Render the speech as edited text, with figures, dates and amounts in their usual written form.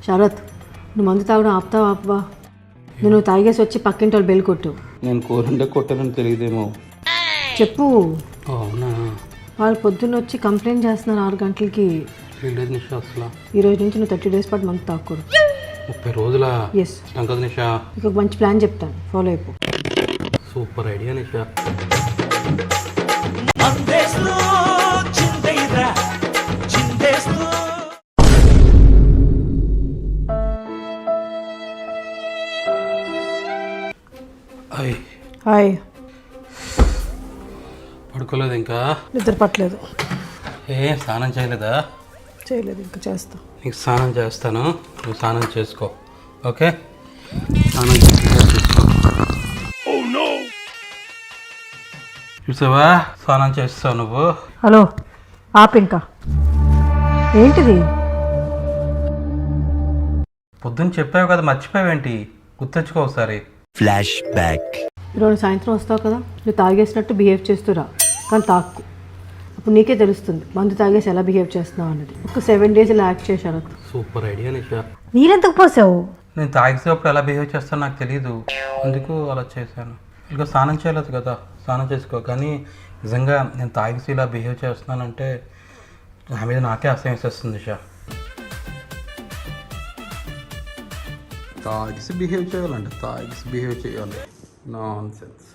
శరత్, నువ్వు మందు తాగడం ఆపుతావా ఆపవా? నేను తాగేసి వచ్చి పక్కింటి వాళ్ళు బెల్ కొట్టు. నేను కూరంటే కొట్టానని తెలియదేమో. చెప్పు. అవునా? వాళ్ళు పొద్దున్న వచ్చి కంప్లైంట్ చేస్తున్నారు 6 గంటలకి. లేదు నిషా, అసలు ఈ రోజు నుంచి నువ్వు 30 డేస్ పాటు మందు తాగకూడదు. 30 రోజుల? ఎస్. కదా నిషా, నీకు ఒక మంచి ప్లాన్ చెప్తాను, ఫాలో అయిపో. సూపర్ ఐడియా నిషా. హాయ్. పడుకోలేదు ఇంకా? నిద్ర పట్టలేదు. స్నానం చేయలేదా? చేయలేదు, ఇంకా చేస్తా. నీకు స్నానం చేస్తాను, నువ్వు స్నానం చేసుకో. ఓకే, స్నానం చేసుకో. చూసావా, స్నానం చేస్తావు నువ్వు. హలో, ఆపు ఇంకా. ఏంటిది? పొద్దున్న చెప్పావు కదా, మర్చిపోయావేంటి? గుర్తొచ్చుకో ఒకసారి. Flash back. ఈరోజు సాయంత్రం వస్తావు కదా, నువ్వు తాగేసినట్టు బిహేవ్ చేస్తురా, కానీ తాక్కు. అప్పుడు నీకే తెలుస్తుంది మందు తాగేసి ఎలా బిహేవ్ చేస్తున్నావు అన్నది. ఒక 7 డేస్ ఇలా యాక్ట్ చేశారు. సూపర్ ఐడియా నిషా. నీరెందుకు పోసావు? నేను తాగేసేటప్పుడు ఎలా బిహేవ్ చేస్తానో నాకు తెలియదు, అందుకు అలా చేశాను. ఇంకా స్నానం చేయలేదు కదా, స్నానం చేసుకో. కానీ నిజంగా నేను తాగేసి ఇలా బిహేవ్ చేస్తున్నానంటే నా మీద నాకే అసహ్యం వేసేస్తుంది నిషా. తాగిసి బిహేవ్ చేయాలంటే తాగిసి బిహేవ్ చేయాలి. నాన్సెన్స్.